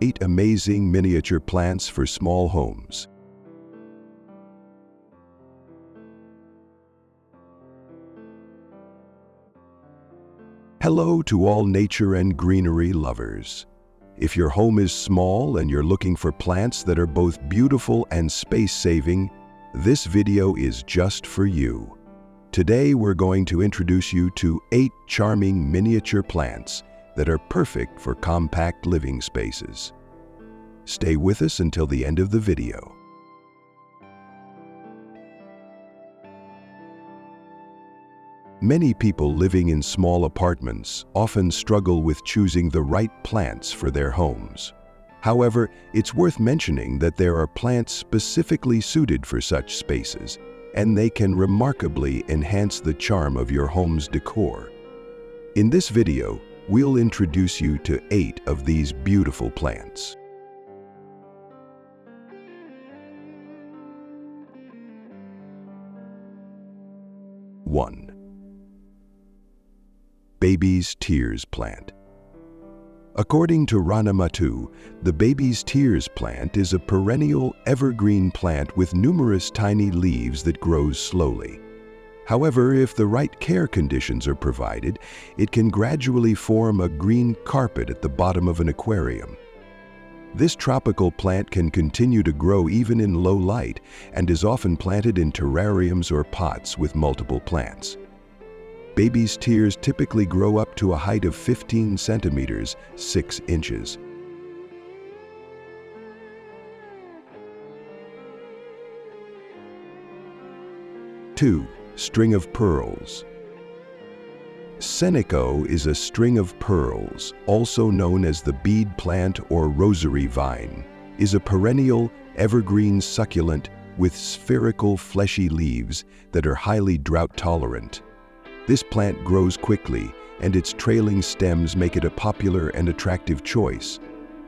8 amazing miniature plants for small homes. Hello to all nature and greenery lovers. If your home is small and you're looking for plants that are both beautiful and space-saving, this video is just for you. Today we're going to introduce you to 8 charming miniature plants that are perfect for compact living spaces. Stay with us until the end of the video. Many people living in small apartments often struggle with choosing the right plants for their homes. However, it's worth mentioning that there are plants specifically suited for such spaces, and they can remarkably enhance the charm of your home's decor. In this video, we'll introduce you to 8 of these beautiful plants. One. Baby's Tears Plant. According to Ranamatu, the Baby's Tears plant is a perennial evergreen plant with numerous tiny leaves that grows slowly. However, if the right care conditions are provided, it can gradually form a green carpet at the bottom of an aquarium. This tropical plant can continue to grow even in low light and is often planted in terrariums or pots with multiple plants. Baby's tears typically grow up to a height of 15 centimeters, 6 inches. Two. String of pearls. Senecio is a string of pearls, also known as the bead plant or rosary vine, is a perennial, evergreen succulent with spherical, fleshy leaves that are highly drought-tolerant. This plant grows quickly, and its trailing stems make it a popular and attractive choice.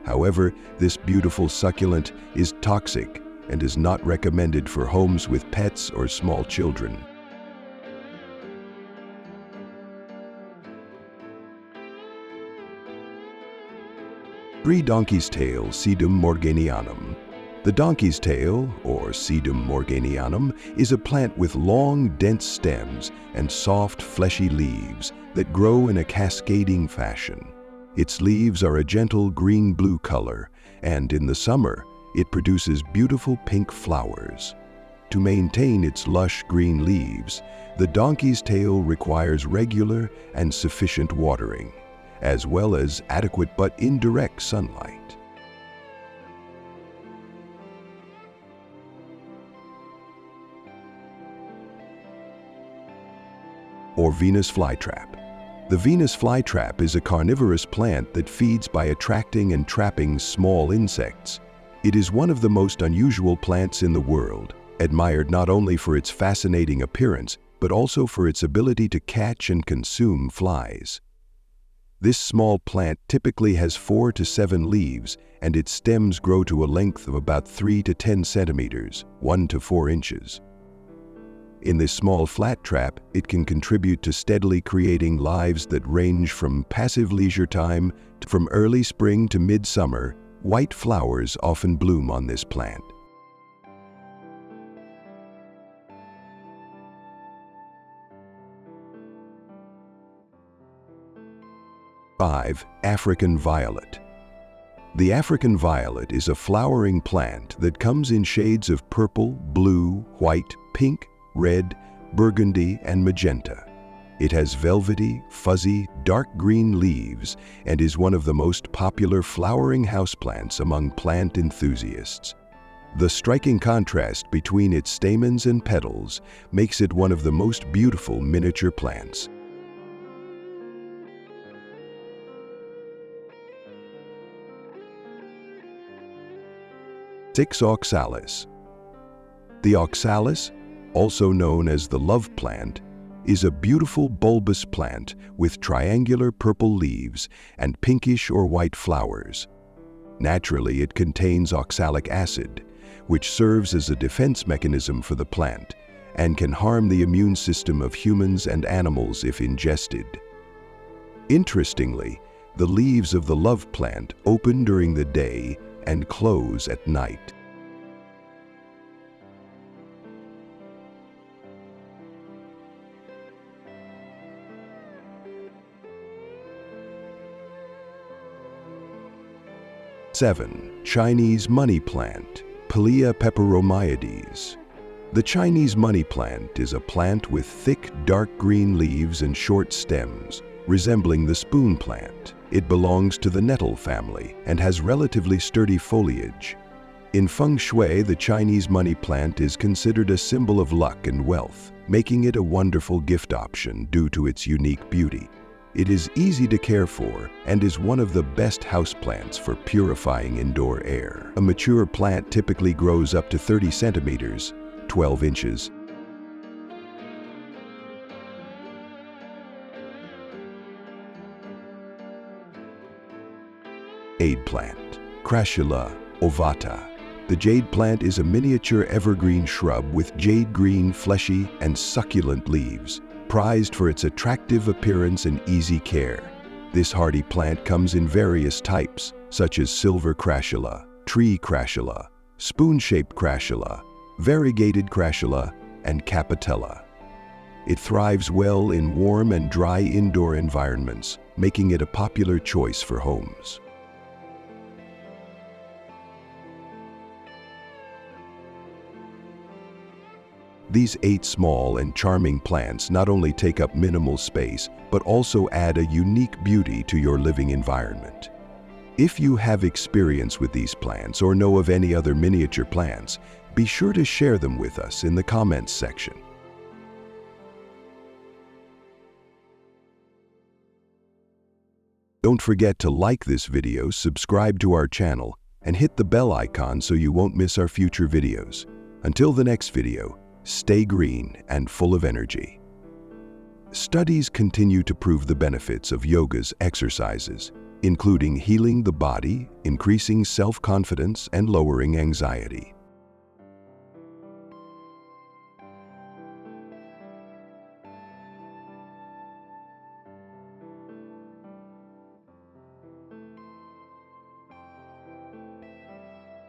However, this beautiful succulent is toxic and is not recommended for homes with pets or small children. Three. Donkey's Tail Sedum morganianum. The donkey's tail, or Sedum morganianum, is a plant with long, dense stems and soft, fleshy leaves that grow in a cascading fashion. Its leaves are a gentle green-blue color, and in the summer, it produces beautiful pink flowers. To maintain its lush green leaves, the donkey's tail requires regular and sufficient watering, as well as adequate but indirect sunlight. Or Venus flytrap. The Venus flytrap is a carnivorous plant that feeds by attracting and trapping small insects. It is one of the most unusual plants in the world, admired not only for its fascinating appearance, but also for its ability to catch and consume flies. This small plant typically has 4 to 7 leaves, and its stems grow to a length of about 3 to 10 centimeters, 1 to 4 inches. In this small flat trap, it can contribute to steadily creating lives that range from passive leisure time to from early spring to midsummer. White flowers often bloom on this plant. Five. African violet. The African violet is a flowering plant that comes in shades of purple, blue, white, pink, red, burgundy, and magenta. It has velvety, fuzzy, dark green leaves and is one of the most popular flowering houseplants among plant enthusiasts. The striking contrast between its stamens and petals makes it one of the most beautiful miniature plants. 6. Oxalis. The oxalis, also known as the love plant, is a beautiful bulbous plant with triangular purple leaves and pinkish or white flowers. Naturally, it contains oxalic acid, which serves as a defense mechanism for the plant and can harm the immune system of humans and animals if ingested. Interestingly, The leaves of the love plant open during the day and close at night. Seven, Chinese money plant, Pilea peperomioides. The Chinese money plant is a plant with thick, dark green leaves and short stems, resembling the spoon plant. It belongs to the nettle family and has relatively sturdy foliage. In feng shui, the Chinese money plant is considered a symbol of luck and wealth, making it a wonderful gift option due to its unique beauty. It is easy to care for and is one of the best houseplants for purifying indoor air. A mature plant typically grows up to 30 centimeters, 12 inches. Jade plant, Crassula, ovata. The jade plant is a miniature evergreen shrub with jade green, fleshy, and succulent leaves, prized for its attractive appearance and easy care. This hardy plant comes in various types, such as silver Crassula, tree Crassula, spoon-shaped Crassula, variegated Crassula, and capitella. It thrives well in warm and dry indoor environments, making it a popular choice for homes. These 8 small and charming plants not only take up minimal space, but also add a unique beauty to your living environment. If you have experience with these plants or know of any other miniature plants, be sure to share them with us in the comments section. Don't forget to like this video, subscribe to our channel, and hit the bell icon so you won't miss our future videos. Until the next video, stay green and full of energy. Studies continue to prove the benefits of yoga's exercises, including healing the body, increasing self-confidence, and lowering anxiety.